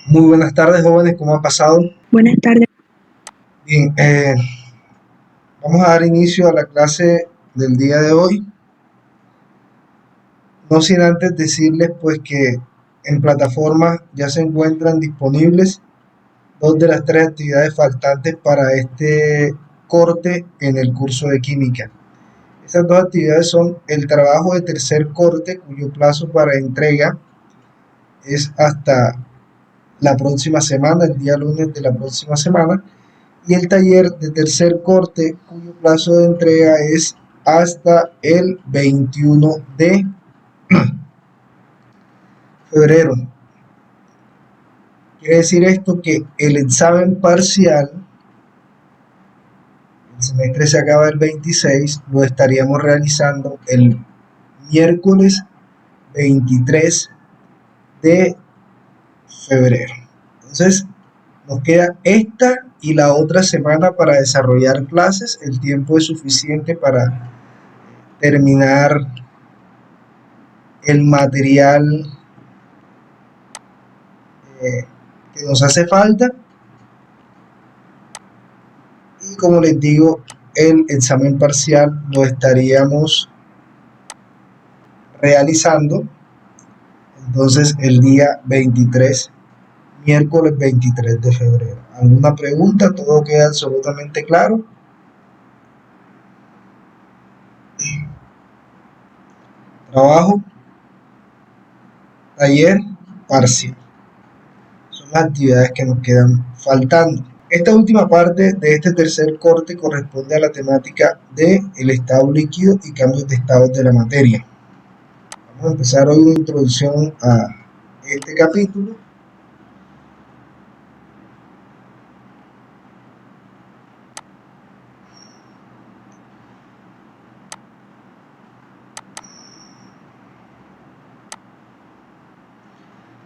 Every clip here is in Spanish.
Muy buenas tardes, jóvenes, ¿cómo ha pasado? Buenas tardes. Bien, vamos a dar inicio a la clase del día de hoy, no sin antes decirles pues que en plataforma ya se encuentran disponibles dos de las tres actividades faltantes para este corte en el curso de química. Esas dos actividades son el trabajo de tercer corte, cuyo plazo para entrega es hasta la próxima semana, el día lunes de la próxima semana, y el taller de tercer corte cuyo plazo de entrega es hasta el 21 de febrero. Quiere decir esto que el examen parcial, el semestre se acaba el 26, lo estaríamos realizando el miércoles 23 de febrero. Entonces, nos queda esta y la otra semana para desarrollar clases. El tiempo es suficiente para terminar el material que nos hace falta, y como les digo, el examen parcial lo estaríamos realizando entonces el día 23, miércoles 23 de febrero. ¿Alguna pregunta? ¿Todo queda absolutamente claro? Trabajo, taller, parcial. Son las actividades que nos quedan faltando. Esta última parte de este tercer corte corresponde a la temática del estado líquido y cambios de estados de la materia. Vamos a empezar hoy una introducción a este capítulo.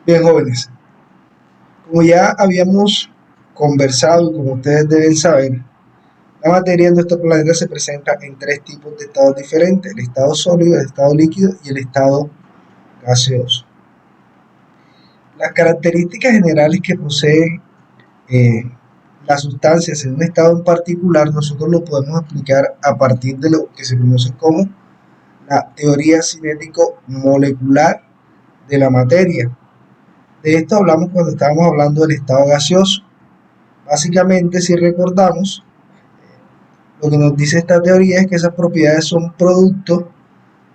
Bien, jóvenes, como ya habíamos conversado y como ustedes deben saber, la materia en nuestro planeta se presenta en tres tipos de estados diferentes: el estado sólido, el estado líquido y el estado gaseoso. Las características generales que posee las sustancias en un estado en particular, nosotros lo podemos explicar a partir de lo que se conoce como la teoría cinético-molecular de la materia. De esto hablamos cuando estábamos hablando del estado gaseoso. Básicamente, si recordamos, lo que nos dice esta teoría es que esas propiedades son producto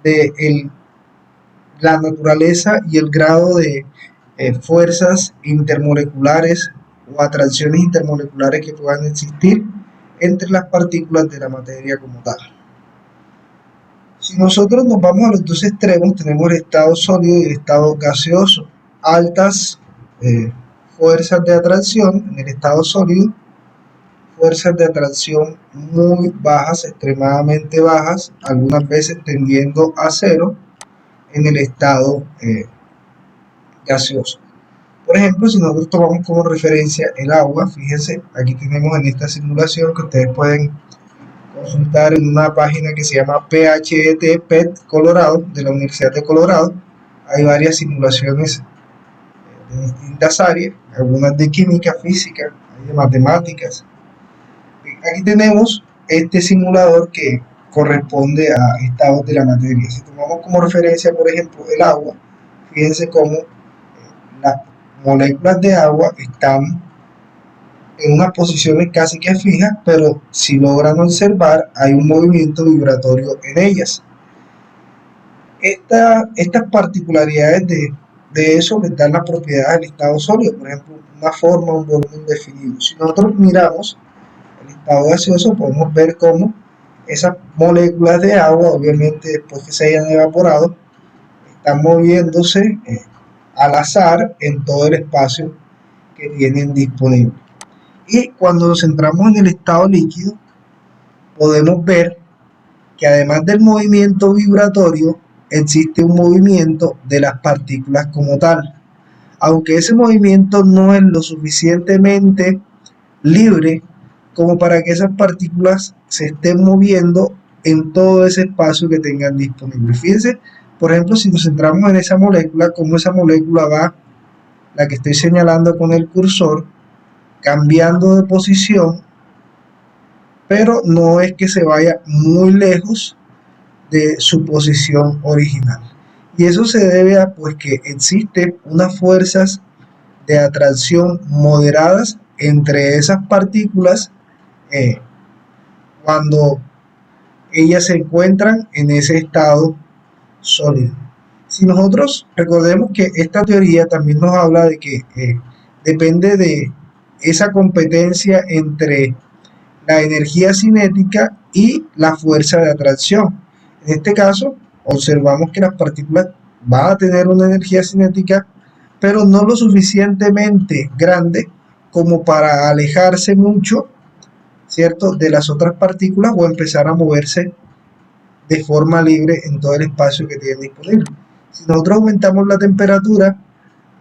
de la naturaleza y el grado de fuerzas intermoleculares o atracciones intermoleculares que puedan existir entre las partículas de la materia como tal. Si nosotros nos vamos a los dos extremos, tenemos el estado sólido y el estado gaseoso. Altas fuerzas de atracción en el estado sólido, fuerzas de atracción muy bajas, extremadamente bajas, algunas veces tendiendo a cero en el estado gaseoso. Por ejemplo, si nosotros tomamos como referencia el agua, fíjense, aquí tenemos en esta simulación que ustedes pueden consultar en una página que se llama PHET Colorado, de la Universidad de Colorado. Hay varias simulaciones de distintas áreas, algunas de química, física, de matemáticas. Aquí tenemos este simulador que corresponde a estados de la materia. Si tomamos como referencia, por ejemplo, el agua, fíjense cómo las moléculas de agua están en unas posiciones casi que fijas, pero si logran observar, hay un movimiento vibratorio en ellas. Estas particularidades de eso les dan las propiedades del estado sólido, por ejemplo, una forma, un volumen definido. Si nosotros miramos el estado gaseoso, podemos ver cómo esas moléculas de agua, obviamente después que se hayan evaporado, están moviéndose al azar en todo el espacio que tienen disponible. Y cuando nos centramos en el estado líquido, podemos ver que además del movimiento vibratorio, existe un movimiento de las partículas como tal. Aunque ese movimiento no es lo suficientemente libre como para que esas partículas se estén moviendo en todo ese espacio que tengan disponible. Fíjense, por ejemplo, si nos centramos en esa molécula, cómo esa molécula va la que estoy señalando con el cursor, cambiando de posición, pero no es que se vaya muy lejos de su posición original. Y eso se debe a pues que existen unas fuerzas de atracción moderadas entre esas partículas eh, cuando ellas se encuentran en ese estado sólido. Si nosotros recordemos que esta teoría también nos habla de que depende de esa competencia entre la energía cinética y la fuerza de atracción. En este caso, observamos que las partículas van a tener una energía cinética, pero no lo suficientemente grande como para alejarse mucho, ¿cierto?, de las otras partículas o empezar a moverse de forma libre en todo el espacio que tienen disponible. Si nosotros aumentamos la temperatura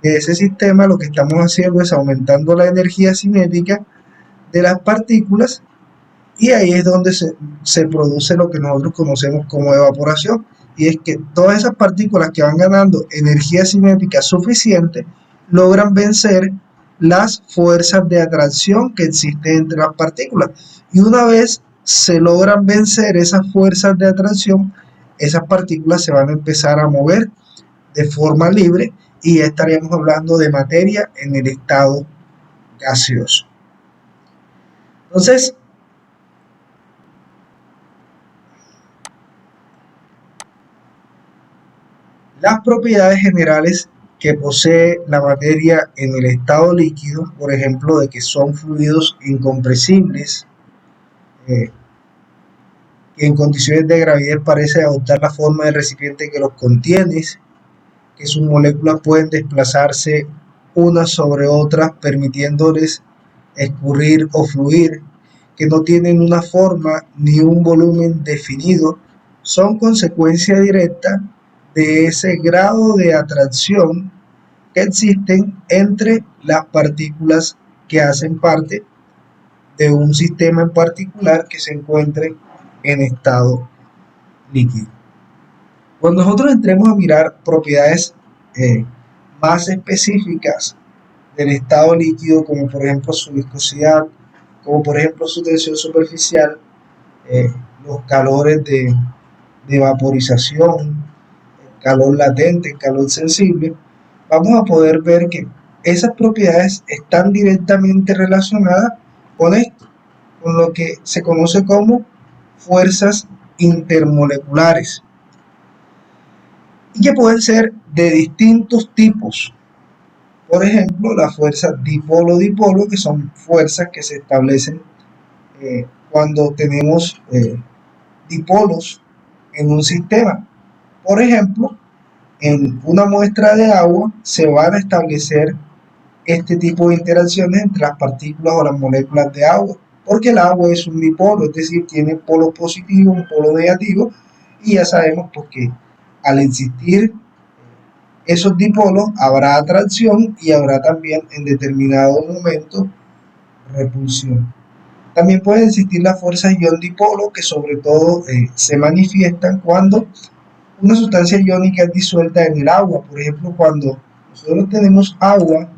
de ese sistema, lo que estamos haciendo es aumentando la energía cinética de las partículas, y ahí es donde se produce lo que nosotros conocemos como evaporación, y es que todas esas partículas que van ganando energía cinética suficiente logran vencer las fuerzas de atracción que existen entre las partículas, y una vez se logran vencer esas fuerzas de atracción, esas partículas se van a empezar a mover de forma libre y ya estaríamos hablando de materia en el estado gaseoso. Entonces, las propiedades generales que posee la materia en el estado líquido, por ejemplo, de que son fluidos incompresibles, que en condiciones de gravidad parece adoptar la forma del recipiente que los contiene, que sus moléculas pueden desplazarse unas sobre otras, permitiéndoles escurrir o fluir, que no tienen una forma ni un volumen definido, son consecuencia directa de ese grado de atracción que existen entre las partículas que hacen parte de un sistema en particular que se encuentre en estado líquido. Cuando nosotros entremos a mirar propiedades más específicas del estado líquido, como por ejemplo su viscosidad, como por ejemplo su tensión superficial, los calores de vaporización, el calor latente, el calor sensible, vamos a poder ver que esas propiedades están directamente relacionadas con esto, con lo que se conoce como fuerzas intermoleculares, y que pueden ser de distintos tipos. Por ejemplo, las fuerzas dipolo-dipolo, que son fuerzas que se establecen cuando tenemos dipolos en un sistema. Por ejemplo, en una muestra de agua se van a establecer este tipo de interacciones entre las partículas o las moléculas de agua, porque el agua es un dipolo, es decir, tiene polos positivos, un polo negativo, y ya sabemos pues, que al existir esos dipolos habrá atracción y habrá también en determinado momento repulsión. También pueden existir las fuerzas ion-dipolo, que sobre todo se manifiestan cuando una sustancia iónica es disuelta en el agua. Por ejemplo, cuando nosotros tenemos agua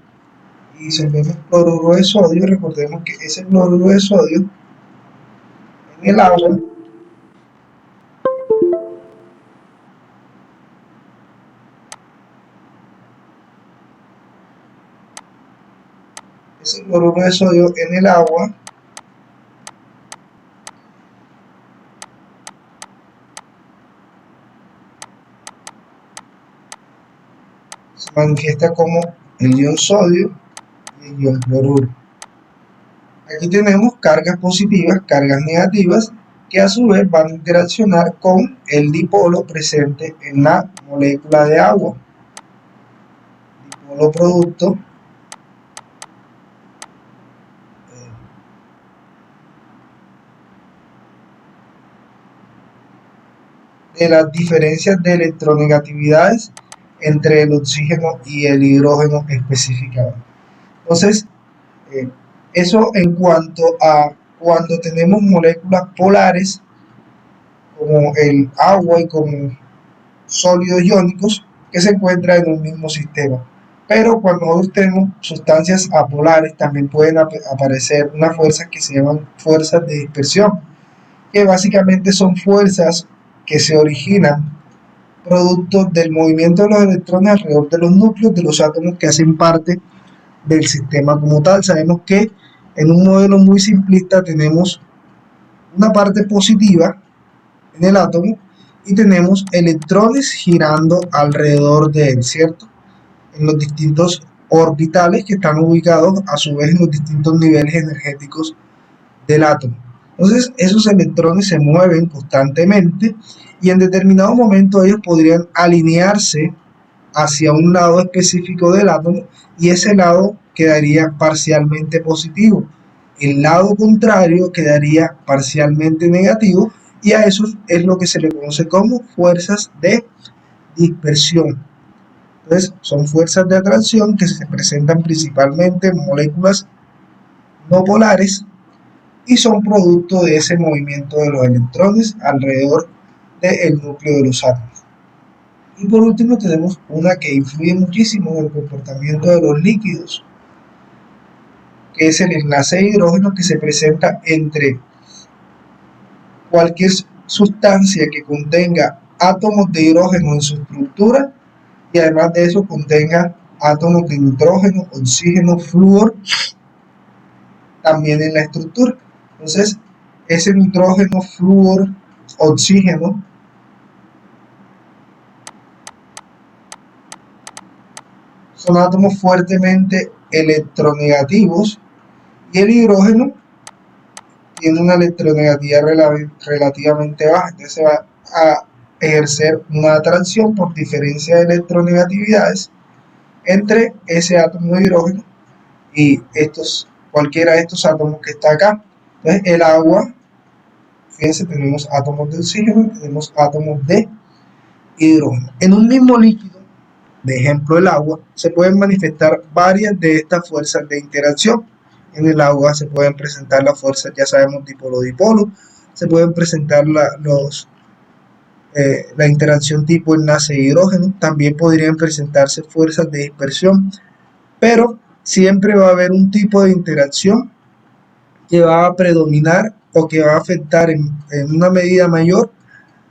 y disolvemos cloruro de sodio, recordemos que ese cloruro de sodio en el agua ese cloruro de sodio en el agua se manifiesta como el ion sodio y el ion cloruro. Aquí tenemos cargas positivas, cargas negativas, que a su vez van a interaccionar con el dipolo presente en la molécula de agua. Dipolo producto de las diferencias de electronegatividades entre el oxígeno y el hidrógeno específicamente. Entonces, eso en cuanto a cuando tenemos moléculas polares como el agua y como sólidos iónicos que se encuentran en un mismo sistema. Pero cuando nosotros tenemos sustancias apolares, también pueden aparecer unas fuerzas que se llaman fuerzas de dispersión, que básicamente son fuerzas que se originan producto del movimiento de los electrones alrededor de los núcleos de los átomos que hacen parte del sistema como tal. Sabemos que en un modelo muy simplista tenemos una parte positiva en el átomo y tenemos electrones girando alrededor de él, ¿cierto? En los distintos orbitales que están ubicados a su vez en los distintos niveles energéticos del átomo. Entonces esos electrones se mueven constantemente y en determinado momento ellos podrían alinearse hacia un lado específico del átomo y ese lado quedaría parcialmente positivo. El lado contrario quedaría parcialmente negativo y a eso es lo que se le conoce como fuerzas de dispersión. Entonces son fuerzas de atracción que se presentan principalmente en moléculas no polares y son producto de ese movimiento de los electrones alrededor del núcleo de los átomos. Y por último tenemos una que influye muchísimo en el comportamiento de los líquidos, que es el enlace de hidrógeno que se presenta entre cualquier sustancia que contenga átomos de hidrógeno en su estructura y además de eso contenga átomos de nitrógeno, oxígeno, flúor también en la estructura. Entonces, ese nitrógeno, flúor, oxígeno son átomos fuertemente electronegativos y el hidrógeno tiene una electronegatividad relativamente baja, entonces se va a ejercer una atracción por diferencia de electronegatividades entre ese átomo de hidrógeno y cualquiera de estos átomos que está acá. Entonces el agua, fíjense, tenemos átomos de oxígeno y tenemos átomos de hidrógeno. En un mismo líquido, de ejemplo el agua, se pueden manifestar varias de estas fuerzas de interacción. En el agua se pueden presentar las fuerzas, ya sabemos, dipolo-dipolo, se pueden presentar la interacción tipo enlace de hidrógeno, también podrían presentarse fuerzas de dispersión, pero siempre va a haber un tipo de interacción que va a predominar o que va a afectar en una medida mayor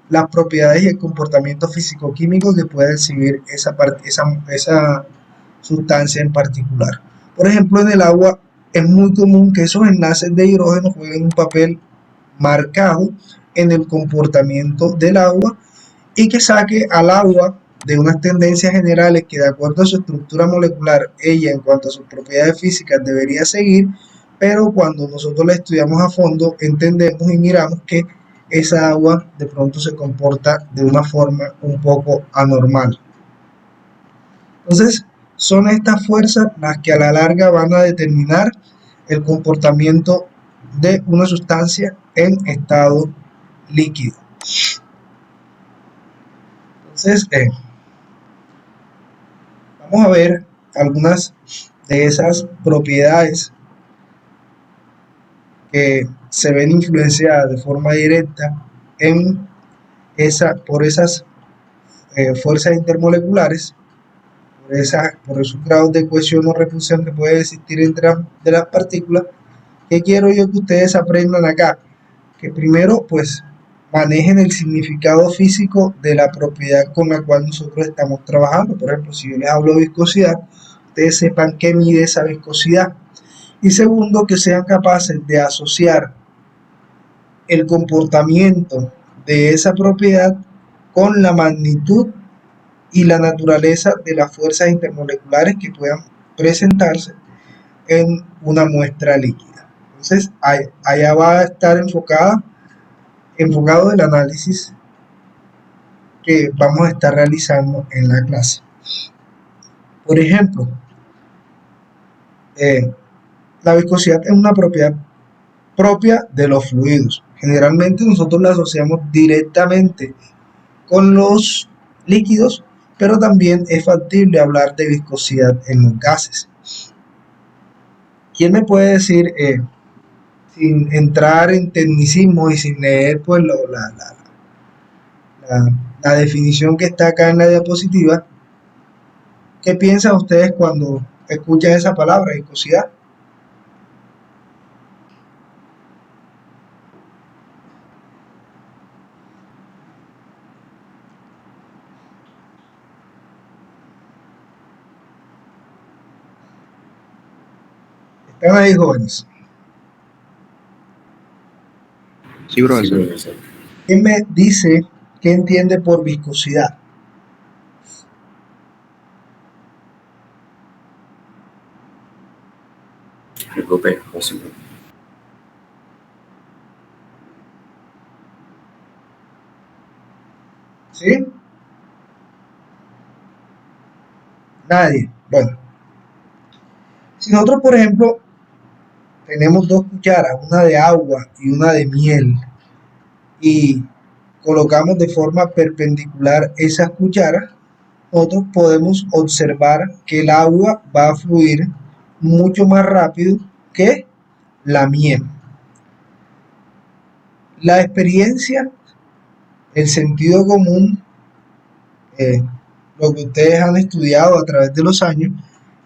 las propiedades y el comportamiento físico-químico que puede exhibir esa sustancia en particular. Por ejemplo, en el agua es muy común que esos enlaces de hidrógeno jueguen un papel marcado en el comportamiento del agua y que saque al agua de unas tendencias generales que de acuerdo a su estructura molecular, ella en cuanto a sus propiedades físicas debería seguir, pero cuando nosotros la estudiamos a fondo entendemos y miramos que esa agua de pronto se comporta de una forma un poco anormal. Entonces, son estas fuerzas las que a la larga van a determinar el comportamiento de una sustancia en estado líquido. Entonces, vamos a ver algunas de esas propiedades que se ven influenciadas de forma directa por esas fuerzas intermoleculares, por esos grados de cohesión o repulsión que puede existir entre las partículas. ¿Qué quiero yo que ustedes aprendan acá? Que primero, pues, manejen el significado físico de la propiedad con la cual nosotros estamos trabajando. Por ejemplo, si yo les hablo de viscosidad, ustedes sepan qué mide esa viscosidad. Y segundo, que sean capaces de asociar el comportamiento de esa propiedad con la magnitud y la naturaleza de las fuerzas intermoleculares que puedan presentarse en una muestra líquida. Entonces, allá va a estar enfocado el análisis que vamos a estar realizando en la clase. Por ejemplo, la viscosidad es una propiedad propia de los fluidos. Generalmente nosotros la asociamos directamente con los líquidos, pero también es factible hablar de viscosidad en los gases. ¿Quién me puede decir, sin entrar en tecnicismo y sin leer pues, la definición que está acá en la diapositiva, ¿Qué piensan ustedes cuando escuchan esa palabra, viscosidad? Están ahí, jóvenes. Sí, profesor. ¿Quién me dice qué entiende por viscosidad? Algo pegajoso. ¿Sí? Nadie. Bueno, si nosotros, por ejemplo, tenemos dos cucharas, una de agua y una de miel, y colocamos de forma perpendicular esas cucharas, nosotros podemos observar que el agua va a fluir mucho más rápido que la miel. La experiencia, el sentido común, eh, lo que ustedes han estudiado a través de los años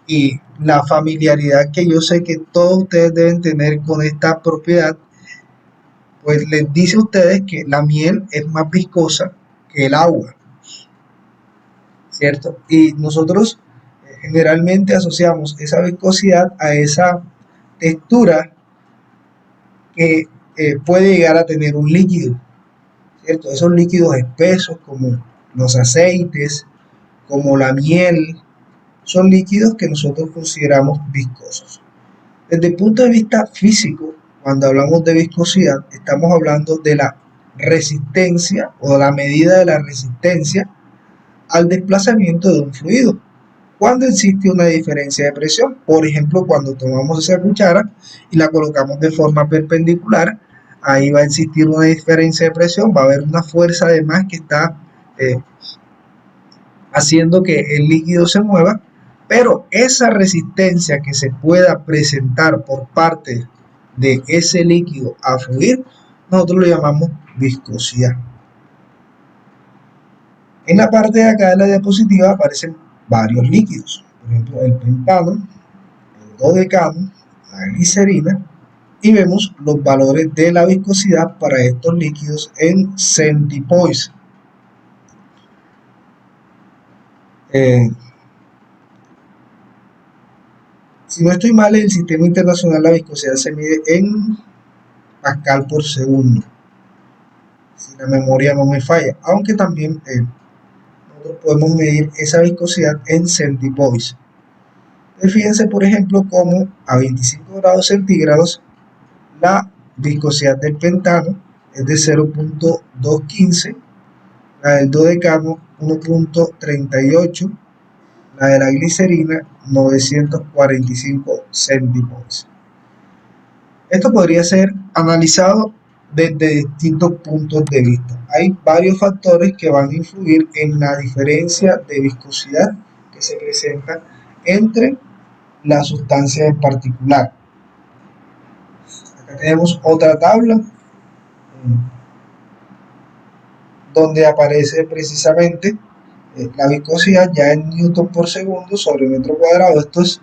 y la familiaridad que yo sé que todos ustedes deben tener con esta propiedad, pues les dice a ustedes que la miel es más viscosa que el agua, ¿cierto? Y nosotros generalmente asociamos esa viscosidad a esa textura que puede llegar a tener un líquido, ¿cierto? Esos líquidos espesos como los aceites, como la miel, son líquidos que nosotros consideramos viscosos. Desde el punto de vista físico, cuando hablamos de viscosidad, estamos hablando de la resistencia o la medida de la resistencia al desplazamiento de un fluido. Cuando existe una diferencia de presión, por ejemplo, cuando tomamos esa cuchara y la colocamos de forma perpendicular, ahí va a existir una diferencia de presión, va a haber una fuerza además que está eh, haciendo que el líquido se mueva, pero esa resistencia que se pueda presentar por parte de ese líquido a fluir, nosotros lo llamamos viscosidad. En la parte de acá de la diapositiva aparecen varios líquidos, por ejemplo el pentano, el dodecano, la glicerina, y vemos los valores de la viscosidad para estos líquidos en centipoise. Si no estoy mal, en el sistema internacional la viscosidad se mide en pascal por segundo, si la memoria no me falla, aunque también nosotros podemos medir esa viscosidad en centipoise. Fíjense, por ejemplo, cómo a 25 grados centígrados la viscosidad del pentano es de 0.215, la del dodecano 1.38, la de la glicerina 945 centipoise. Esto podría ser analizado desde distintos puntos de vista. Hay varios factores que van a influir en la diferencia de viscosidad que se presenta entre las sustancias en particular. Acá tenemos otra tabla donde aparece precisamente la viscosidad ya en newton por segundo sobre metro cuadrado. Esto es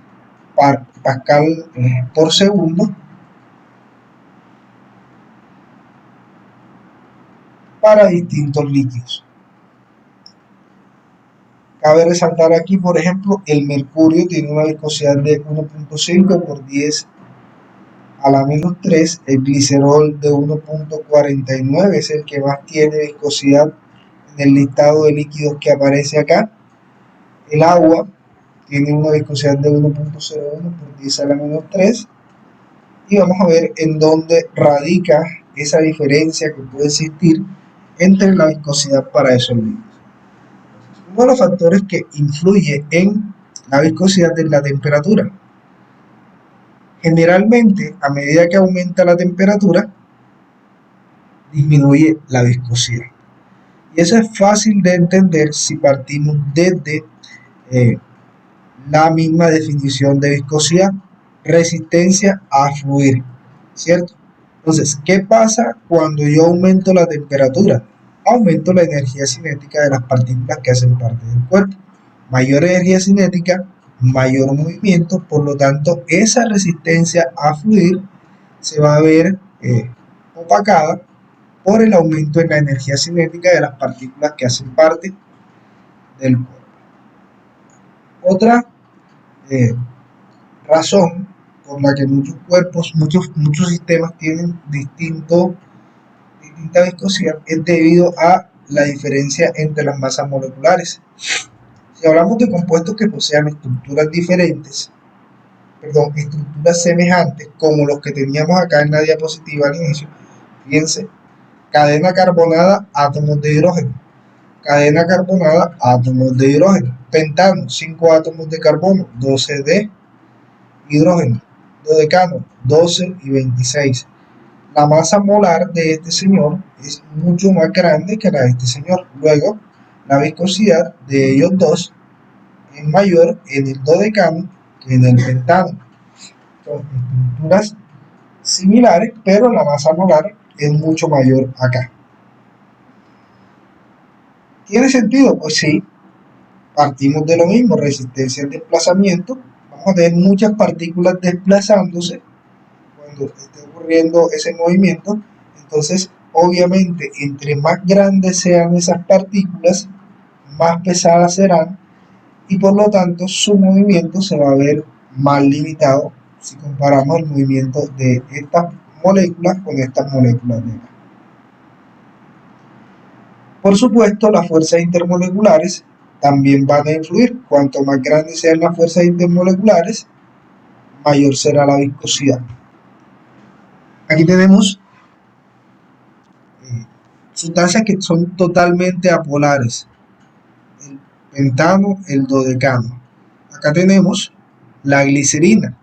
pascal por segundo para distintos líquidos. Cabe resaltar aquí, por ejemplo, el mercurio tiene una viscosidad de 1.5 por 10 a la menos 3, el glicerol de 1.49 es el que más tiene viscosidad en el listado de líquidos que aparece acá. El agua tiene una viscosidad de 1.01 por 10 a la menos 3, y vamos a ver en dónde radica esa diferencia que puede existir entre la viscosidad para esos líquidos. Uno de los factores que influye en la viscosidad es la temperatura. Generalmente, a medida que aumenta la temperatura, disminuye la viscosidad. Y eso es fácil de entender si partimos desde la misma definición de viscosidad: resistencia a fluir, ¿cierto? Entonces, ¿qué pasa cuando yo aumento la temperatura? Aumento la energía cinética de las partículas que hacen parte del cuerpo. mayor energía cinética, mayor movimiento, por lo tanto esa resistencia a fluir se va a ver opacada por el aumento en la energía cinética de las partículas que hacen parte del cuerpo. Otra razón por la que muchos cuerpos, muchos sistemas tienen distinta viscosidad es debido a la diferencia entre las masas moleculares. Si hablamos de compuestos que posean estructuras semejantes, como los que teníamos acá en la diapositiva al inicio, fíjense, cadena carbonada, átomos de hidrógeno, cadena carbonada, átomos de hidrógeno, pentano, 5 átomos de carbono, 12 de hidrógeno, dodecano, 12 y 26. La masa molar de este señor es mucho más grande que la de este señor. Luego, la viscosidad de ellos dos es mayor en el dodecano que en el pentano. Son estructuras similares, pero la masa molar es mucho mayor acá. ¿Tiene sentido? Pues sí, partimos de lo mismo, resistencia al desplazamiento. Vamos a tener muchas partículas desplazándose cuando esté ocurriendo ese movimiento. Entonces, obviamente, entre más grandes sean esas partículas, más pesadas serán y por lo tanto su movimiento se va a ver más limitado si comparamos el movimiento de estas moléculas con estas moléculas de acá. Por supuesto, las fuerzas intermoleculares también van a influir. Cuanto más grandes sean las fuerzas intermoleculares, mayor será la viscosidad. Aquí tenemos sustancias que son totalmente apolares. El pentano, el dodecano. Acá tenemos la glicerina.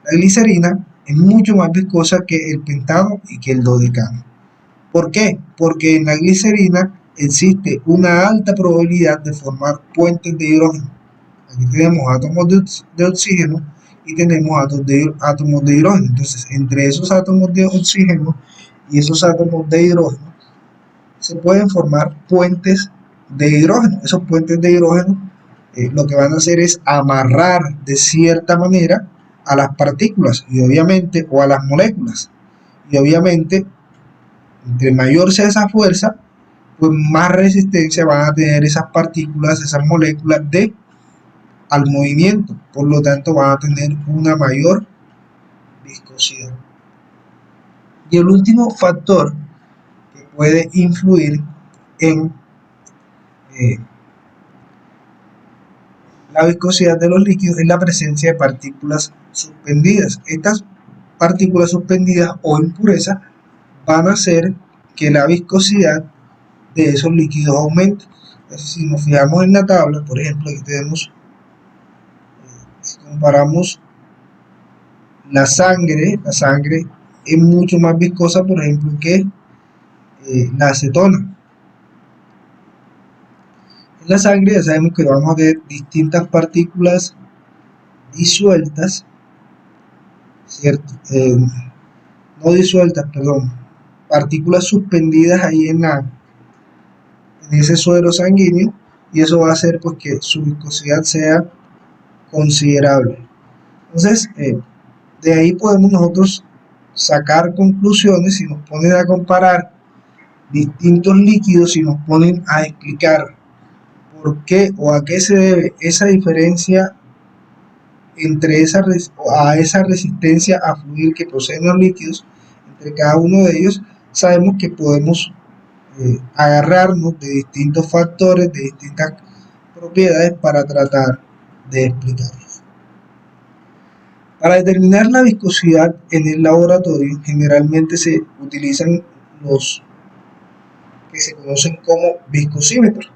La glicerina es mucho más viscosa que el pentano y que el dodecano. ¿Por qué? Porque en la glicerina existe una alta probabilidad de formar puentes de hidrógeno. Aquí tenemos átomos de oxígeno y tenemos átomos de hidrógeno. Entonces, entre esos átomos de oxígeno y esos átomos de hidrógeno se pueden formar puentes de hidrógeno. Esos puentes de hidrógeno lo que van a hacer es amarrar de cierta manera a las partículas y obviamente, o a las moléculas. Y obviamente, entre mayor sea esa fuerza, pues más resistencia van a tener esas partículas, esas moléculas al movimiento. Por lo tanto, van a tener una mayor viscosidad. Y el último factor que puede influir en la viscosidad de los líquidos es la presencia de partículas suspendidas. Estas partículas suspendidas o impurezas van a hacer que la viscosidad de esos líquidos aumente. Entonces, si nos fijamos en la tabla, por ejemplo, aquí tenemos, si comparamos la sangre es mucho más viscosa, por ejemplo, que la acetona. En la sangre ya sabemos que vamos a ver distintas partículas disueltas, ¿cierto? No disueltas, perdón, partículas suspendidas ahí en ese suero sanguíneo, y eso va a hacer pues que su viscosidad sea considerable. Entonces, de ahí podemos nosotros sacar conclusiones. Si nos ponen a comparar distintos líquidos y nos ponen a explicar por qué o a qué se debe esa diferencia entre esa resistencia a fluir que poseen los líquidos, entre cada uno de ellos, sabemos que podemos agarrarnos de distintos factores, de distintas propiedades para tratar de explicarlos. Para determinar la viscosidad en el laboratorio, generalmente se utilizan los que se conocen como viscosímetros.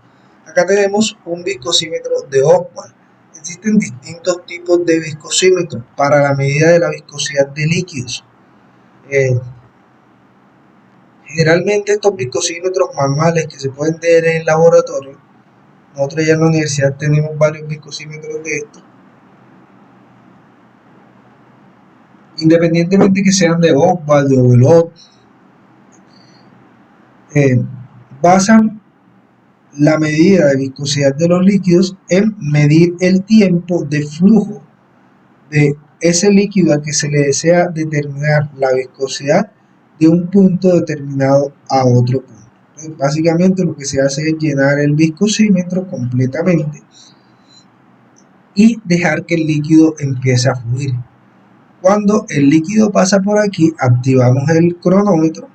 Acá tenemos un viscosímetro de Oswald. Existen distintos tipos de viscosímetros para la medida de la viscosidad de líquidos. Generalmente estos viscosímetros manuales que se pueden tener en el laboratorio, nosotros ya en la universidad tenemos varios viscosímetros de estos, independientemente que sean de Oswald, de Ovelot, basan la medida de viscosidad de los líquidos en medir el tiempo de flujo de ese líquido al que se le desea determinar la viscosidad de un punto determinado a otro punto. Entonces, básicamente lo que se hace es llenar el viscosímetro completamente y dejar que el líquido empiece a fluir. Cuando el líquido pasa por aquí, activamos el cronómetro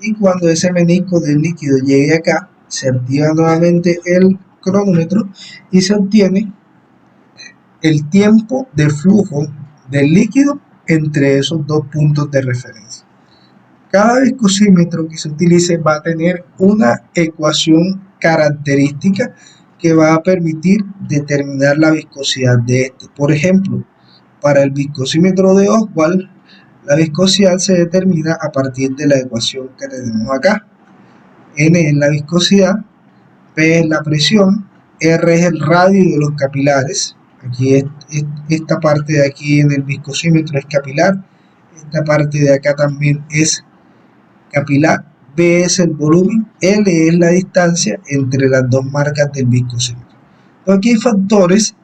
y cuando ese menisco del líquido llegue acá, se activa nuevamente el cronómetro y se obtiene el tiempo de flujo del líquido entre esos dos puntos de referencia. Cada viscosímetro que se utilice va a tener una ecuación característica que va a permitir determinar la viscosidad de este. Por ejemplo, para el viscosímetro de Oswald, la viscosidad se determina a partir de la ecuación que tenemos acá. N es la viscosidad, P es la presión, R es el radio de los capilares. Aquí esta parte de aquí en el viscosímetro es capilar, esta parte de acá también es capilar, B es el volumen, L es la distancia entre las dos marcas del viscosímetro. Entonces aquí hay factores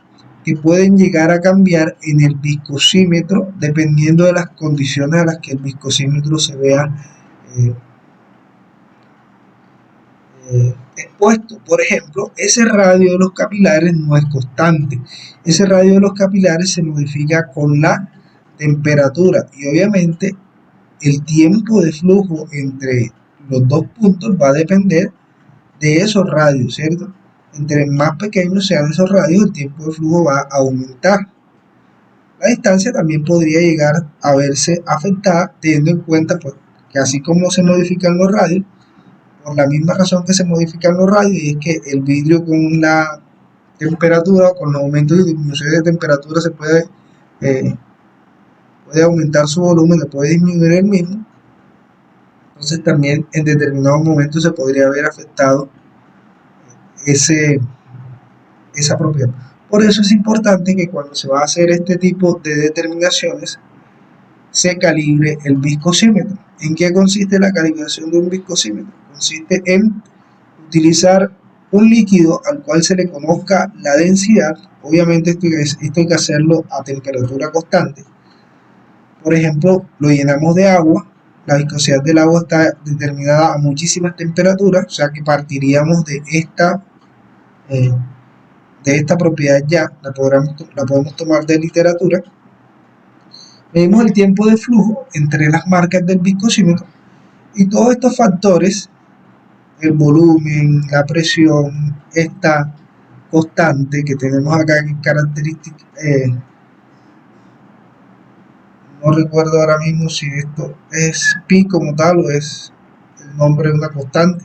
que pueden llegar a cambiar en el viscosímetro dependiendo de las condiciones a las que el viscosímetro se vea expuesto. Por ejemplo, ese radio de los capilares no es constante. Ese radio de los capilares se modifica con la temperatura y obviamente el tiempo de flujo entre los dos puntos va a depender de esos radios, ¿cierto? Entre más pequeños sean esos radios, el tiempo de flujo va a aumentar. La distancia también podría llegar a verse afectada teniendo en cuenta pues, que así como se modifican los radios, por la misma razón que se modifican los radios, y es que el vidrio con la temperatura o con los aumentos y disminuciones de temperatura se puede aumentar su volumen, se puede disminuir el mismo. Entonces también en determinados momentos se podría haber afectado esa propiedad. Por eso es importante que cuando se va a hacer este tipo de determinaciones se calibre el viscosímetro. ¿En qué consiste la calibración de un viscosímetro? Consiste en utilizar un líquido al cual se le conozca la densidad. Obviamente esto hay que hacerlo a temperatura constante. Por ejemplo, lo llenamos de agua. La viscosidad del agua está determinada a muchísimas temperaturas, o sea que partiríamos de esta propiedad ya, la podemos tomar de literatura. Medimos el tiempo de flujo entre las marcas del viscosímetro y todos estos factores, el volumen, la presión, esta constante que tenemos acá que es característica, no recuerdo ahora mismo si esto es pi como tal o es el nombre de una constante,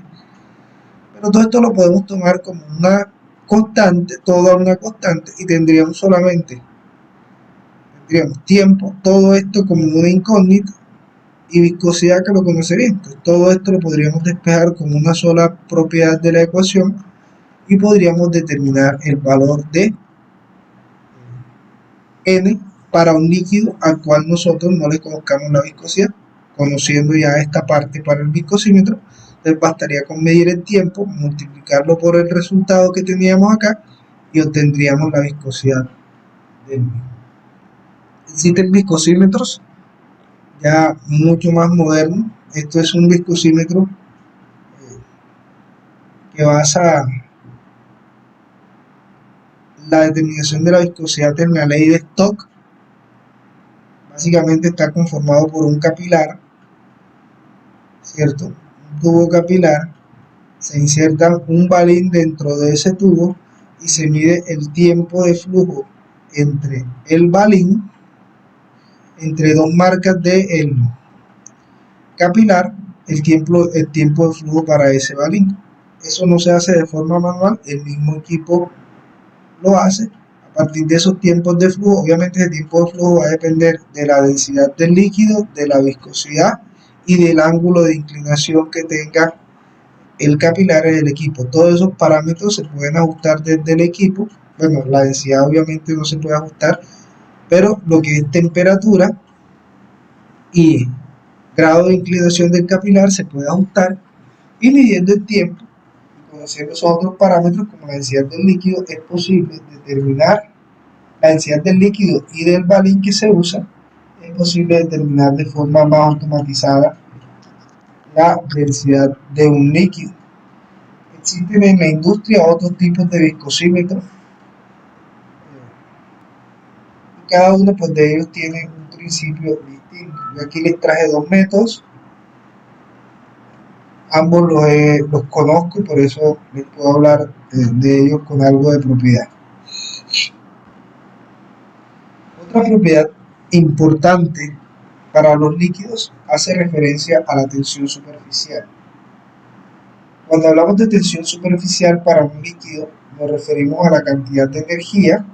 pero todo esto lo podemos tomar como una constante, toda una constante, y tendríamos tiempo, todo esto como una incógnita, y viscosidad que lo conoceríamos. Entonces, todo esto lo podríamos despejar como una sola propiedad de la ecuación y podríamos determinar el valor de N para un líquido al cual nosotros no le conozcamos la viscosidad. Conociendo ya esta parte para el viscosímetro, entonces bastaría con medir el tiempo, multiplicarlo por el resultado que teníamos acá y obtendríamos la viscosidad del mismo. Existen viscosímetros ya mucho más modernos. Esto es un viscosímetro que basa la determinación de la viscosidad en la ley de Stokes. Básicamente está conformado por un capilar, ¿cierto? Un tubo capilar, se inserta un balín dentro de ese tubo y se mide el tiempo de flujo entre el balín, entre dos marcas del capilar, el tiempo de flujo para ese balín. Eso no se hace de forma manual, el mismo equipo lo hace. A partir de esos tiempos de flujo, obviamente ese tiempo de flujo va a depender de la densidad del líquido, de la viscosidad y del ángulo de inclinación que tenga el capilar en el equipo. Todos esos parámetros se pueden ajustar desde el equipo. Bueno, la densidad obviamente no se puede ajustar, pero lo que es temperatura y grado de inclinación del capilar se puede ajustar, y midiendo el tiempo, con conociendo esos otros parámetros como la densidad del líquido, es posible determinar la densidad del líquido y del balín que se usa. Es posible determinar de forma más automatizada la densidad de un líquido. Existen en la industria otros tipos de viscosímetros. Cada uno pues, de ellos tiene un principio distinto. Yo aquí les traje dos métodos. Ambos los conozco y por eso les puedo hablar de ellos con algo de propiedad. Otra propiedad importante para los líquidos hace referencia a la tensión superficial. Cuando hablamos de tensión superficial para un líquido, nos referimos a la cantidad de energía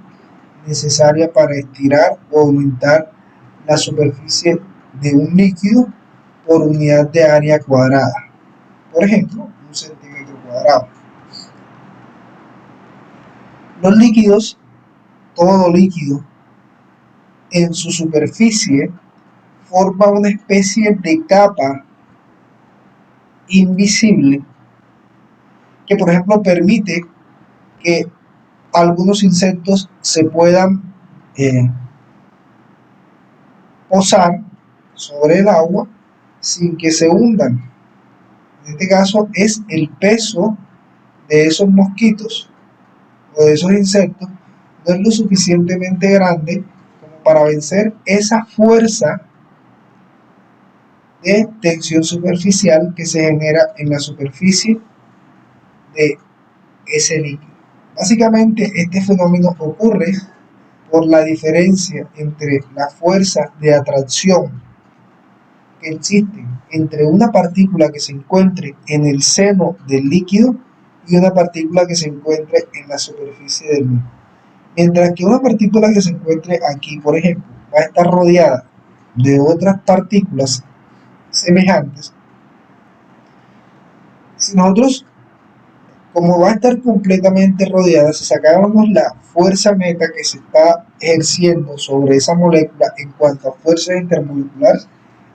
necesaria para estirar o aumentar la superficie de un líquido por unidad de área cuadrada. Por ejemplo, 1 centímetro cuadrado. Los líquidos, todo líquido, en su superficie forma una especie de capa invisible que, por ejemplo, permite que algunos insectos se puedan posar sobre el agua sin que se hundan. En este caso es el peso de esos mosquitos o de esos insectos no es lo suficientemente grande como para vencer esa fuerza de tensión superficial que se genera en la superficie de ese líquido. Básicamente este fenómeno ocurre por la diferencia entre las fuerzas de atracción que existen entre una partícula que se encuentre en el seno del líquido y una partícula que se encuentre en la superficie del mismo. Mientras que una partícula que se encuentre aquí, por ejemplo, va a estar rodeada de otras partículas semejantes, si nosotros, como va a estar completamente rodeada, si sacáramos la fuerza neta que se está ejerciendo sobre esa molécula en cuanto a fuerzas intermoleculares,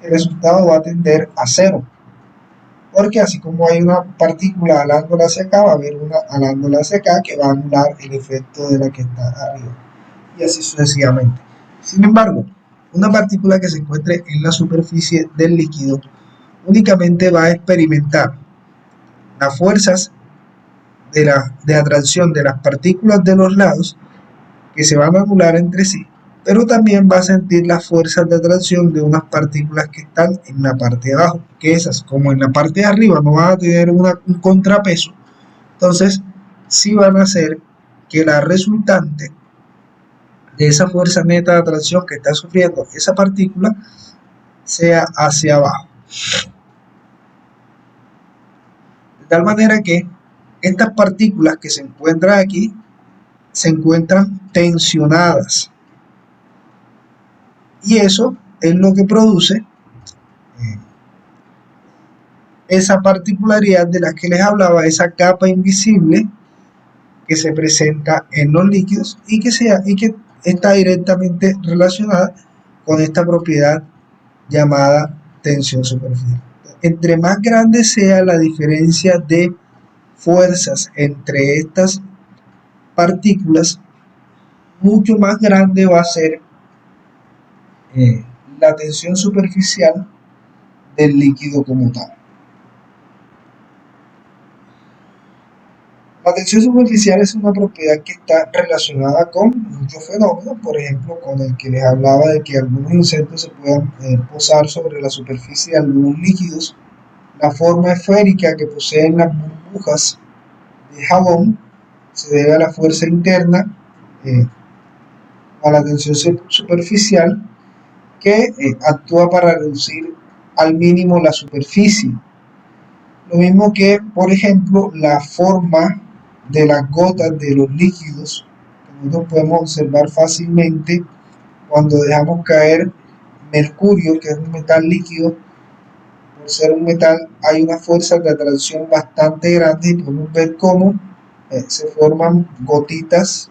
el resultado va a tender a cero. Porque así como hay una partícula alándola hacia acá, va a haber una alándola hacia acá que va a anular el efecto de la que está arriba. Y así sucesivamente. Sin embargo, una partícula que se encuentre en la superficie del líquido únicamente va a experimentar las fuerzas de atracción de las partículas de los lados que se van a anular entre sí, pero también va a sentir las fuerzas de atracción de unas partículas que están en la parte de abajo, que esas, como en la parte de arriba no van a tener un contrapeso, entonces sí van a hacer que la resultante de esa fuerza neta de atracción que está sufriendo esa partícula sea hacia abajo. De tal manera que estas partículas que se encuentran aquí se encuentran tensionadas. Y eso es lo que produce esa particularidad de la que les hablaba, esa capa invisible que se presenta en los líquidos y que está directamente relacionada con esta propiedad llamada tensión superficial. Entre más grande sea la diferencia de fuerzas entre estas partículas, mucho más grande va a ser la tensión superficial del líquido como tal. La tensión superficial es una propiedad que está relacionada con muchos fenómenos, por ejemplo, con el que les hablaba de que algunos insectos se puedan posar sobre la superficie de algunos líquidos, la forma esférica que poseen las burbujas de jabón se debe a la fuerza interna a la tensión superficial que actúa para reducir al mínimo la superficie. Lo mismo que, por ejemplo, la forma de las gotas de los líquidos, que nosotros podemos observar fácilmente cuando dejamos caer mercurio, que es un metal líquido. Por ser un metal hay una fuerza de atracción bastante grande y podemos ver cómo se forman gotitas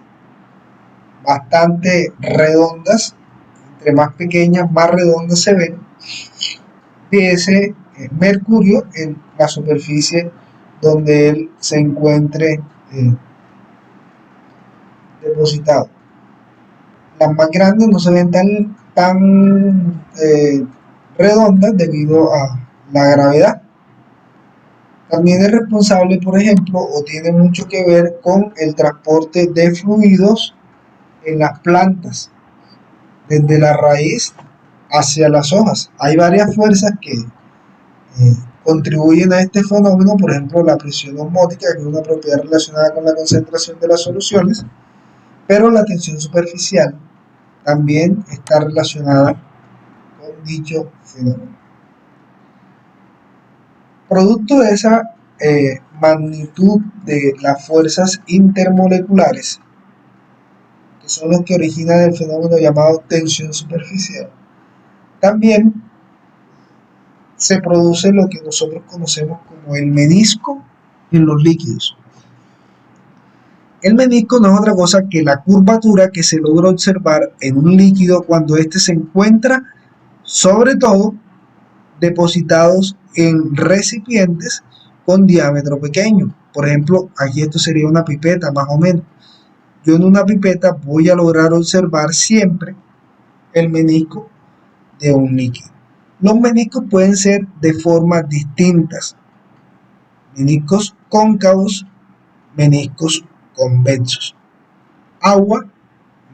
bastante redondas, entre más pequeñas más redondas se ven, de ese mercurio en la superficie donde él se encuentre depositado. Las más grandes no se ven tan redondas debido a la gravedad. También es responsable, por ejemplo, o tiene mucho que ver con el transporte de fluidos en las plantas, desde la raíz hacia las hojas. Hay varias fuerzas que contribuyen a este fenómeno, por ejemplo, la presión osmótica, que es una propiedad relacionada con la concentración de las soluciones, pero la tensión superficial también está relacionada con dicho fenómeno. Producto de esa magnitud de las fuerzas intermoleculares, que son los que originan el fenómeno llamado tensión superficial, también se produce lo que nosotros conocemos como el menisco en los líquidos. El menisco no es otra cosa que la curvatura que se logra observar en un líquido cuando éste se encuentra, sobre todo, depositados en recipientes con diámetro pequeño. Por ejemplo, aquí esto sería una pipeta más o menos. Yo en una pipeta voy a lograr observar siempre el menisco de un líquido. Los meniscos pueden ser de formas distintas. Meniscos cóncavos, meniscos convexos. Agua,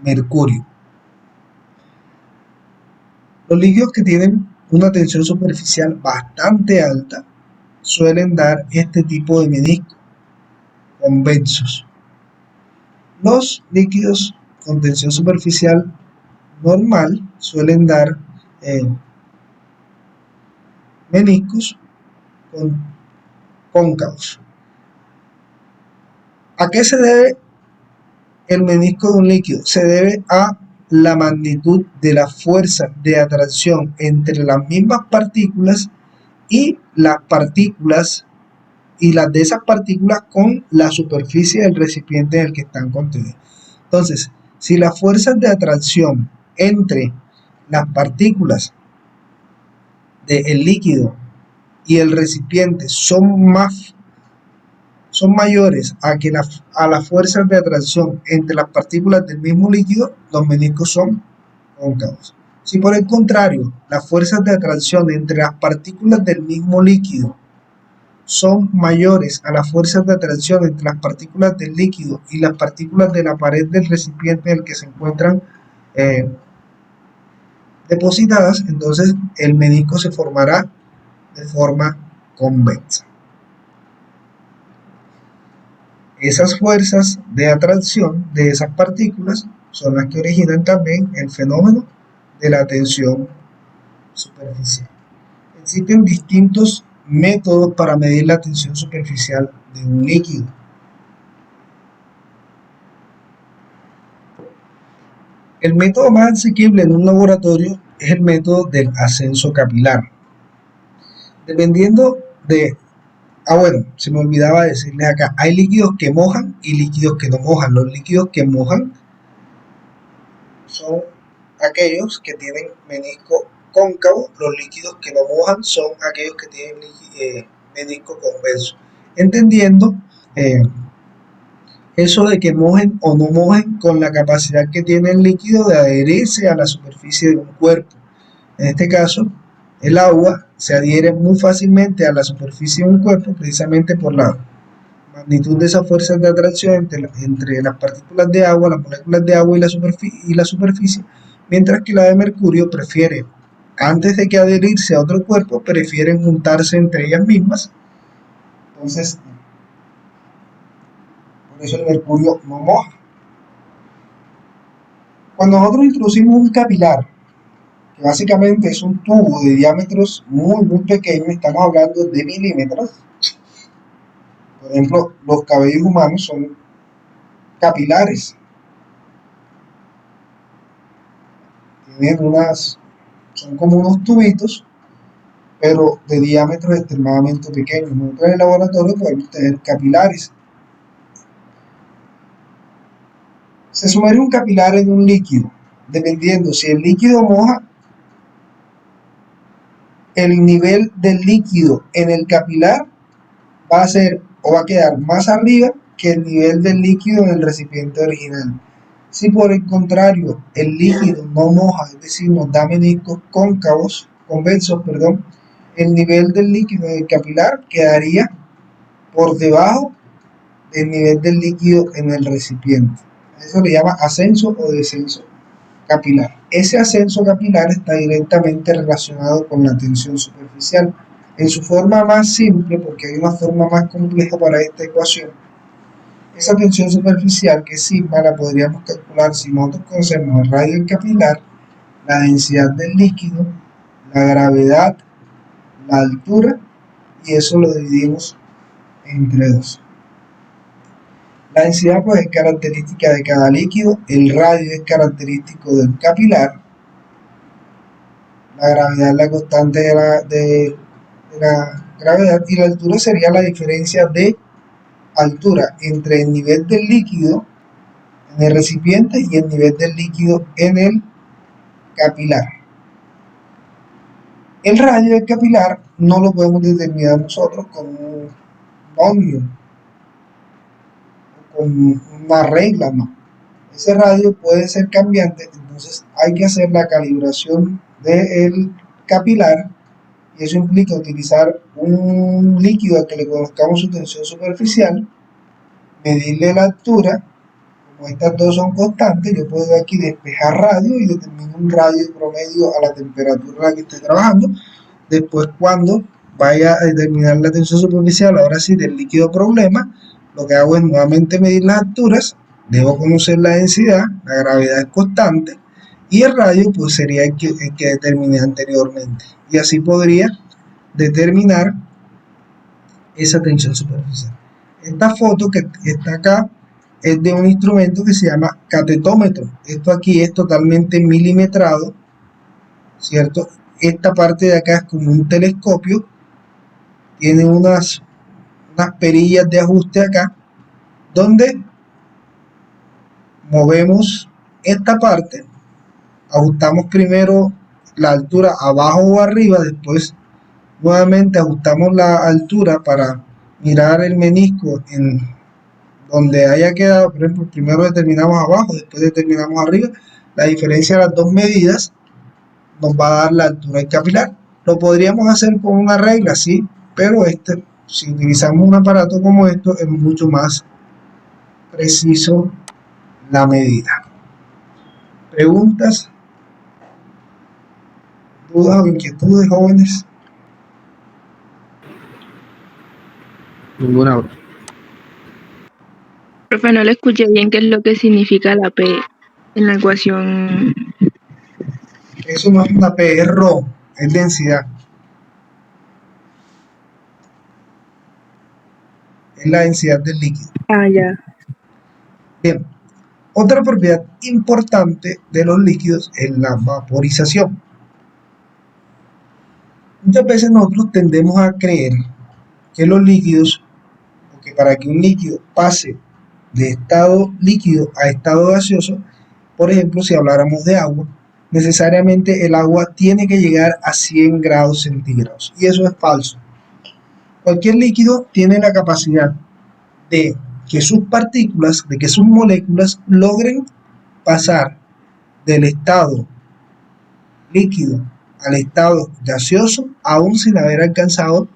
mercurio. Los líquidos que tienen una tensión superficial bastante alta suelen dar este tipo de meniscos convexos. Los líquidos con tensión superficial normal suelen dar meniscos cóncavos. ¿A qué se debe el menisco de un líquido? Se debe a la magnitud de la fuerza de atracción entre las mismas partículas y las partículas y las de esas partículas con la superficie del recipiente en el que están contenidas. Entonces, si las fuerzas de atracción entre las partículas del líquido y el recipiente son mayores a las fuerzas de atracción entre las partículas del mismo líquido, los meniscos son cóncavos. Si por el contrario, las fuerzas de atracción entre las partículas del mismo líquido son mayores a las fuerzas de atracción entre las partículas del líquido y las partículas de la pared del recipiente en el que se encuentran depositadas, entonces el menisco se formará de forma convexa. Esas fuerzas de atracción de esas partículas son las que originan también el fenómeno de la tensión superficial. Existen distintos métodos para medir la tensión superficial de un líquido. El método más asequible en un laboratorio es el método del ascenso capilar. Dependiendo de... bueno, se me olvidaba decirles acá, hay líquidos que mojan y líquidos que no mojan. Los líquidos que mojan son aquellos que tienen menisco cóncavo, los líquidos que no mojan son aquellos que tienen menisco convexo. Entendiendo eso de que mojen o no mojen con la capacidad que tiene el líquido de adherirse a la superficie de un cuerpo. En este caso, el agua se adhiere muy fácilmente a la superficie de un cuerpo precisamente por la magnitud de esas fuerzas de atracción entre las partículas de agua, las moléculas de agua y la superficie, mientras que la de mercurio prefiere, antes de que adherirse a otro cuerpo, prefieren juntarse entre ellas mismas. Entonces, por eso el mercurio no moja. Cuando nosotros introducimos un capilar, que básicamente es un tubo de diámetros muy pequeños, estamos hablando de milímetros. Por ejemplo, los cabellos humanos son capilares. Son como unos tubitos, pero de diámetros extremadamente pequeños. Nosotros en el laboratorio podemos tener capilares. Se sumerge un capilar en un líquido. Dependiendo si el líquido moja, el nivel del líquido en el capilar va a ser o va a quedar más arriba que el nivel del líquido en el recipiente original. Si por el contrario el líquido no moja, es decir, nos da meniscos convexos, el nivel del líquido en el capilar quedaría por debajo del nivel del líquido en el recipiente. Eso le llama ascenso o descenso capilar. Ese ascenso capilar está directamente relacionado con la tensión superficial. En su forma más simple, porque hay una forma más compleja para esta ecuación, esa tensión superficial, que es sigma, la podríamos calcular si nosotros conocemos el radio del capilar, la densidad del líquido, la gravedad, la altura, y eso lo dividimos entre 2. La densidad pues es característica de cada líquido, el radio es característico del capilar, la gravedad es la constante de la gravedad, y la altura sería la diferencia de altura entre el nivel del líquido en el recipiente y el nivel del líquido en el capilar. El radio del capilar no lo podemos determinar nosotros con un ohmio, con una regla, no. Ese radio puede ser cambiante, entonces hay que hacer la calibración del capilar, y eso implica utilizar un líquido al que le conozcamos su tensión superficial, medirle la altura. Como estas dos son constantes, yo puedo aquí despejar radio y determino un radio promedio a la temperatura a la que esté trabajando. Después, cuando vaya a determinar la tensión superficial, ahora sí, del líquido problema, lo que hago es nuevamente medir las alturas, debo conocer la densidad, la gravedad es constante, y el radio pues sería el que determiné anteriormente. Y así podría determinar esa tensión superficial. Esta foto que está acá es de un instrumento que se llama catetómetro. Esto aquí es totalmente milimetrado, ¿cierto? Esta parte de acá es como un telescopio, tiene unas perillas de ajuste acá, donde movemos esta parte, ajustamos primero la altura abajo o arriba, después nuevamente ajustamos la altura para mirar el menisco en donde haya quedado. Por ejemplo, primero determinamos abajo, después determinamos arriba. La diferencia de las dos medidas nos va a dar la altura del capilar. Lo podríamos hacer con una regla, sí, pero si utilizamos un aparato como esto, es mucho más preciso la medida. ¿Preguntas, dudas o inquietudes, jóvenes? Ninguna, bro. Profe, no le escuché bien qué es lo que significa la P en la ecuación. Eso no es una P, es Rho, es densidad. Es la densidad del líquido. Ah, ya. Bien, otra propiedad importante de los líquidos es la vaporización. Muchas veces nosotros tendemos a creer que los líquidos, o que para que un líquido pase de estado líquido a estado gaseoso, por ejemplo, si habláramos de agua, necesariamente el agua tiene que llegar a 100 grados centígrados, y eso es falso. Cualquier líquido tiene la capacidad de que sus partículas, de que sus moléculas logren pasar del estado líquido al estado gaseoso, aún sin haber alcanzado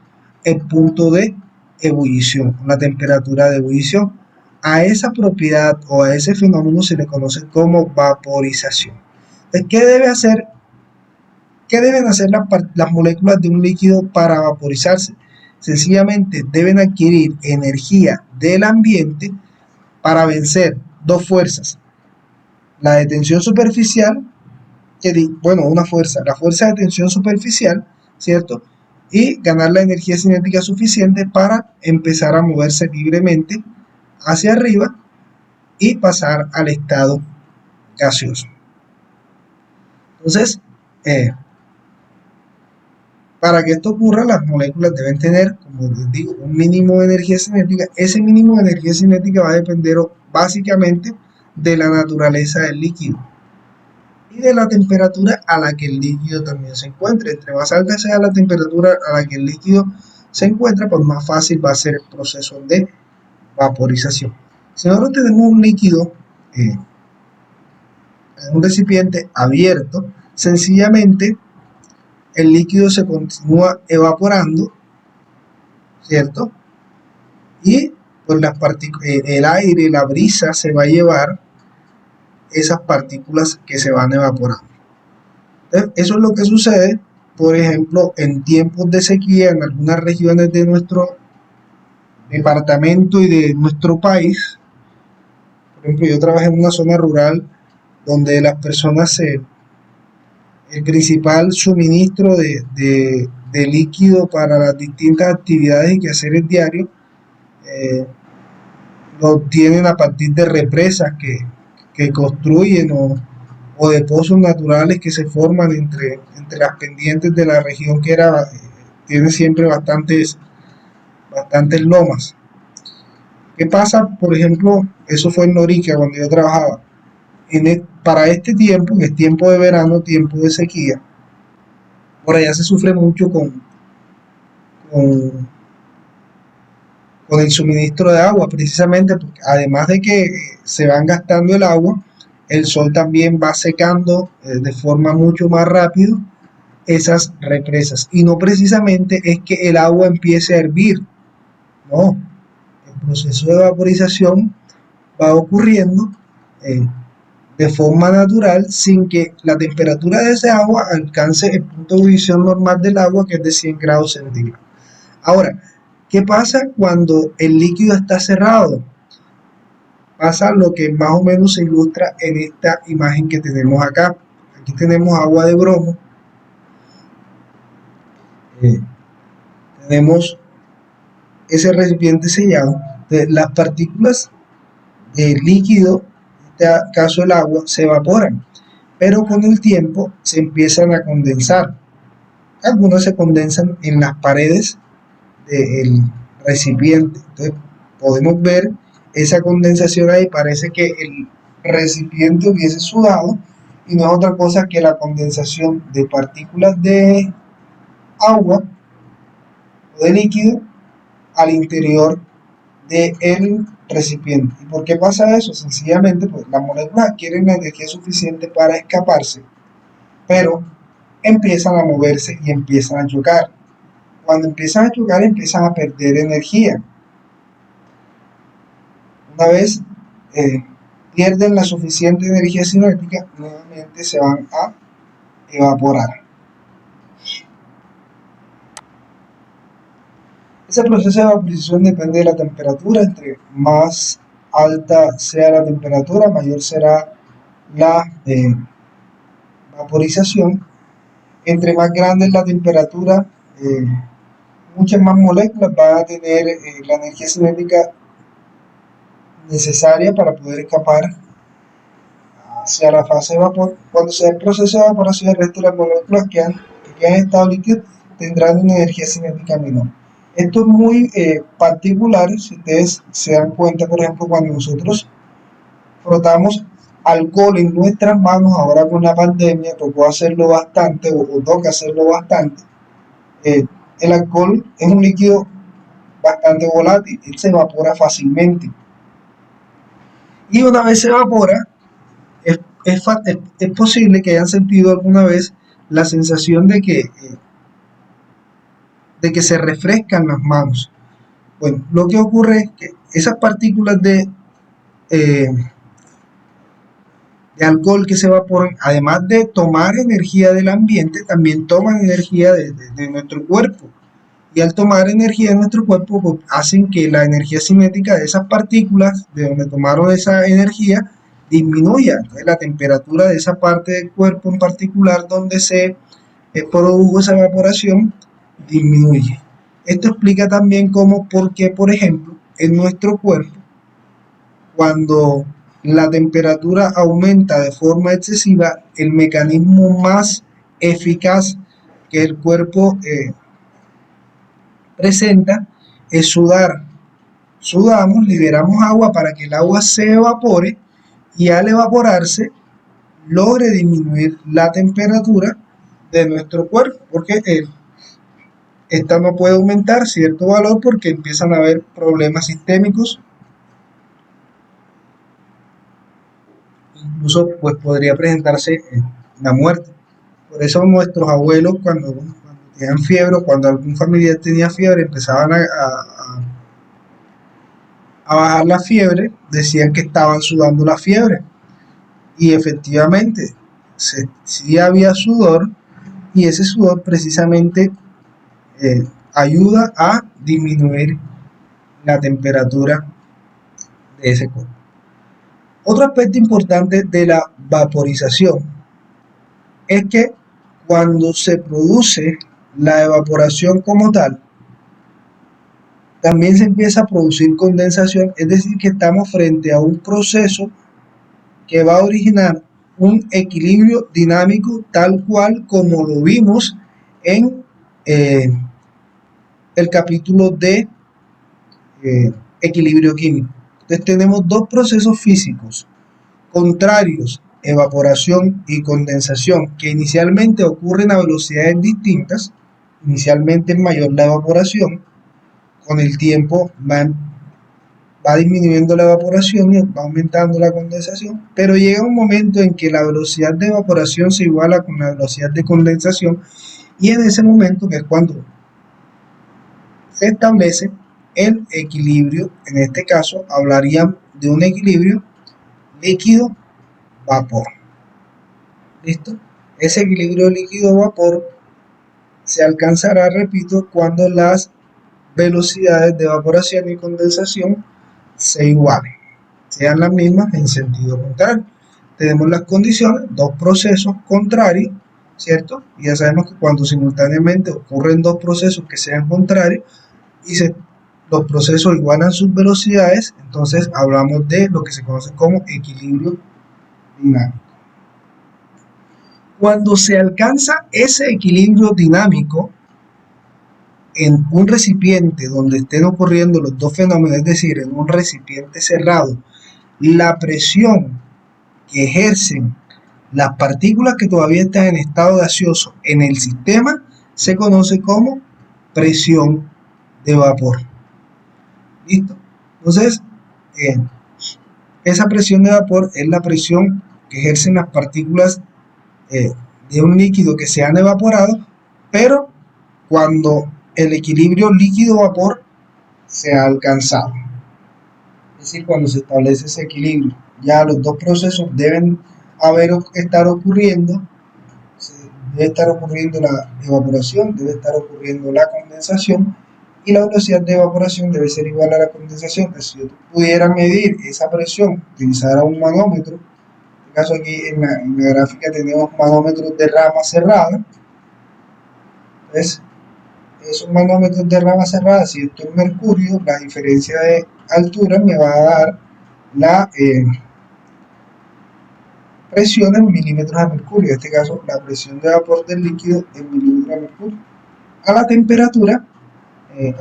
el punto de ebullición, la temperatura de ebullición. A esa propiedad o a ese fenómeno se le conoce como vaporización. Entonces, ¿qué deben hacer las moléculas de un líquido para vaporizarse? Sencillamente deben adquirir energía del ambiente para vencer dos fuerzas: la de tensión superficial, una fuerza, la fuerza de tensión superficial, ¿cierto? Y ganar la energía cinética suficiente para empezar a moverse libremente hacia arriba y pasar al estado gaseoso. Entonces, para que esto ocurra, las moléculas deben tener, como les digo, un mínimo de energía cinética. Ese mínimo de energía cinética va a depender básicamente de la naturaleza del líquido y de la temperatura a la que el líquido también se encuentre. Entre más alta sea la temperatura a la que el líquido se encuentra, pues más fácil va a ser el proceso de vaporización. Si nosotros tenemos un líquido en un recipiente abierto, sencillamente el líquido se continúa evaporando, ¿cierto? Y pues el aire, la brisa se va a llevar esas partículas que se van evaporando. Entonces, eso es lo que sucede, por ejemplo, en tiempos de sequía en algunas regiones de nuestro departamento y de nuestro país. Por ejemplo, yo trabajé en una zona rural donde las personas, el principal suministro de líquido para las distintas actividades y quehaceres diarios lo tienen a partir de represas que construyen o de pozos naturales que se forman entre las pendientes de la región que tiene siempre bastantes lomas. ¿Qué pasa? Por ejemplo, eso fue en Norica cuando yo trabajaba. Para este tiempo, en el tiempo de verano, tiempo de sequía, por allá se sufre mucho con el suministro de agua, precisamente porque además de que se van gastando el agua, el sol también va secando de forma mucho más rápido esas represas. Y no precisamente es que el agua empiece a hervir, no. El proceso de vaporización va ocurriendo de forma natural sin que la temperatura de ese agua alcance el punto de ebullición normal del agua, que es de 100 grados centígrados. Ahora, ¿qué pasa cuando el líquido está cerrado? Pasa lo que más o menos se ilustra en esta imagen que tenemos acá. Aquí tenemos agua de bromo. Tenemos ese recipiente sellado. Entonces, las partículas de líquido, en este caso el agua, se evaporan, pero con el tiempo se empiezan a condensar. Algunas se condensan en las paredes del recipiente. Entonces podemos ver esa condensación ahí, parece que el recipiente hubiese sudado y no es otra cosa que la condensación de partículas de agua o de líquido al interior del recipiente. ¿Y por qué pasa eso? Sencillamente, pues las moléculas adquieren la energía suficiente para escaparse, pero empiezan a moverse y empiezan a chocar. Cuando empiezan a chocar, empiezan a perder energía. Una vez pierden la suficiente energía cinética, nuevamente se van a evaporar. Ese proceso de vaporización depende de la temperatura. Entre más alta sea la temperatura, mayor será la vaporización. Entre más grande es la temperatura, muchas más moléculas van a tener la energía cinética necesaria para poder escapar hacia la fase de vapor. Cuando se dé el proceso de evaporación, el resto de las moléculas que quedan en estado líquido tendrán una energía cinética menor. Esto es muy particular. Si ustedes se dan cuenta, por ejemplo, cuando nosotros frotamos alcohol en nuestras manos, ahora con la pandemia tocó hacerlo bastante, o toca hacerlo bastante. El alcohol es un líquido bastante volátil, él se evapora fácilmente. Y una vez se evapora, es posible que hayan sentido alguna vez la sensación de que se refrescan las manos. Bueno, lo que ocurre es que esas partículas de alcohol que se evaporan, además de tomar energía del ambiente, también toman energía de nuestro cuerpo. Y al tomar energía de nuestro cuerpo, pues, hacen que la energía cinética de esas partículas, de donde tomaron esa energía, disminuya. Entonces, la temperatura de esa parte del cuerpo en particular donde se produjo esa evaporación disminuye. Esto explica también por qué, por ejemplo, en nuestro cuerpo, cuando la temperatura aumenta de forma excesiva, el mecanismo más eficaz que el cuerpo presenta es sudar. Sudamos, liberamos agua para que el agua se evapore y al evaporarse logre disminuir la temperatura de nuestro cuerpo, porque esta no puede aumentar cierto valor porque empiezan a haber problemas sistémicos. Incluso pues podría presentarse la muerte. Por eso nuestros abuelos cuando tenían fiebre o cuando algún familiar tenía fiebre empezaban a bajar la fiebre, decían que estaban sudando la fiebre. Y efectivamente, sí había sudor y ese sudor precisamente ayuda a disminuir la temperatura de ese cuerpo. Otro aspecto importante de la vaporización es que cuando se produce la evaporación como tal, también se empieza a producir condensación, es decir, que estamos frente a un proceso que va a originar un equilibrio dinámico tal cual como lo vimos en el capítulo de equilibrio químico. Entonces tenemos dos procesos físicos contrarios, evaporación y condensación, que inicialmente ocurren a velocidades distintas. Inicialmente es mayor la evaporación, con el tiempo va disminuyendo la evaporación y va aumentando la condensación, pero llega un momento en que la velocidad de evaporación se iguala con la velocidad de condensación y en ese momento, que es cuando se establece el equilibrio, en este caso hablarían de un equilibrio líquido-vapor. ¿Listo? Ese equilibrio líquido-vapor se alcanzará, repito, cuando las velocidades de evaporación y condensación se igualen, sean las mismas en sentido contrario. Tenemos las condiciones, dos procesos contrarios, ¿cierto? Y ya sabemos que cuando simultáneamente ocurren dos procesos que sean contrarios y los procesos igualan sus velocidades, entonces hablamos de lo que se conoce como equilibrio dinámico. Cuando se alcanza ese equilibrio dinámico en un recipiente donde estén ocurriendo los dos fenómenos, es decir, en un recipiente cerrado, la presión que ejercen las partículas que todavía están en estado gaseoso en el sistema se conoce como presión de vapor. ¿Listo? Entonces, esa presión de vapor es la presión que ejercen las partículas de un líquido que se han evaporado, pero cuando el equilibrio líquido-vapor se ha alcanzado. Es decir, cuando se establece ese equilibrio, ya los dos procesos deben estar ocurriendo, debe estar ocurriendo la evaporación, debe estar ocurriendo la condensación, y la velocidad de evaporación debe ser igual a la condensación. Si yo pudiera medir esa presión, utilizara un manómetro, en este caso aquí en la gráfica tenemos manómetros de rama cerrada. Entonces, esos manómetros de rama cerrada, si esto es mercurio, la diferencia de altura me va a dar la presión en milímetros de mercurio. En este caso, la presión de vapor del líquido en milímetros de mercurio a la temperatura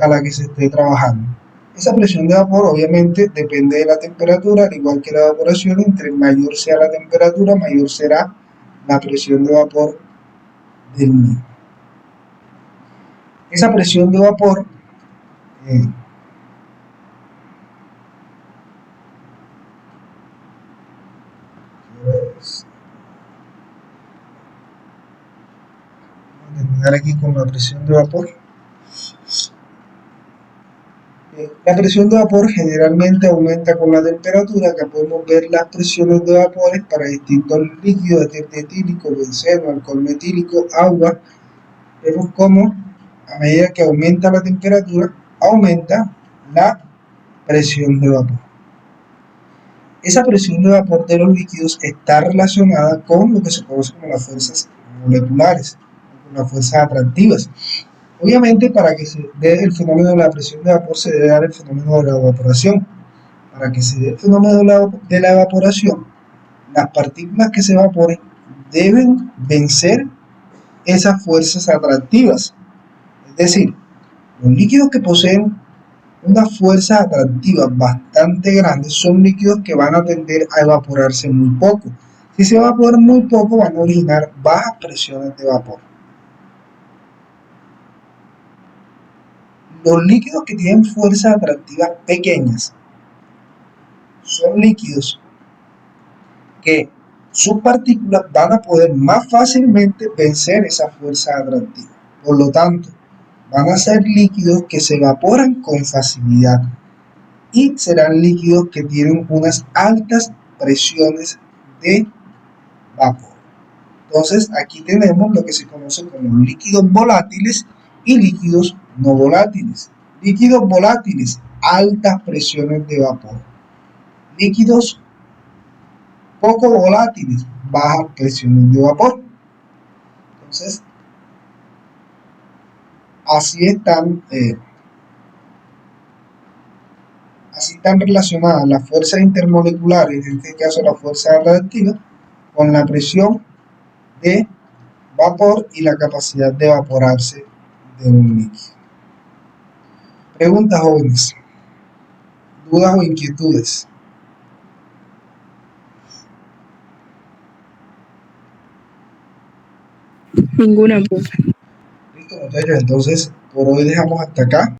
a la que se esté trabajando. Esa presión de vapor obviamente depende de la temperatura, al igual que la evaporación. Entre mayor sea la temperatura, mayor será la presión de vapor del mismo. Esa presión de vapor vamos a terminar aquí con la presión de vapor. La presión de vapor generalmente aumenta con la temperatura. Acá podemos ver las presiones de vapores para distintos líquidos, etílico, benceno, alcohol metílico, agua. Vemos cómo a medida que aumenta la temperatura, aumenta la presión de vapor. Esa presión de vapor de los líquidos está relacionada con lo que se conoce como las fuerzas moleculares, con las fuerzas atractivas. Obviamente, para que se dé el fenómeno de la presión de vapor, se debe dar el fenómeno de la evaporación. Para que se dé el fenómeno de la evaporación, las partículas que se evaporen deben vencer esas fuerzas atractivas. Es decir, los líquidos que poseen unas fuerzas atractivas bastante grandes son líquidos que van a tender a evaporarse muy poco. Si se evaporan muy poco, van a originar bajas presiones de vapor. Los líquidos que tienen fuerzas atractivas pequeñas son líquidos que sus partículas van a poder más fácilmente vencer esa fuerza atractiva. Por lo tanto, van a ser líquidos que se evaporan con facilidad y serán líquidos que tienen unas altas presiones de vapor. Entonces, aquí tenemos lo que se conoce como líquidos volátiles y líquidos no volátiles. Líquidos volátiles, altas presiones de vapor. Líquidos poco volátiles, bajas presiones de vapor. Entonces, así están relacionadas las fuerzas intermoleculares, en este caso la fuerza radiactiva, con la presión de vapor y la capacidad de evaporarse de un líquido. Preguntas, jóvenes, dudas o inquietudes. Ninguna, profe. Listo, muchachos, entonces por hoy dejamos hasta acá.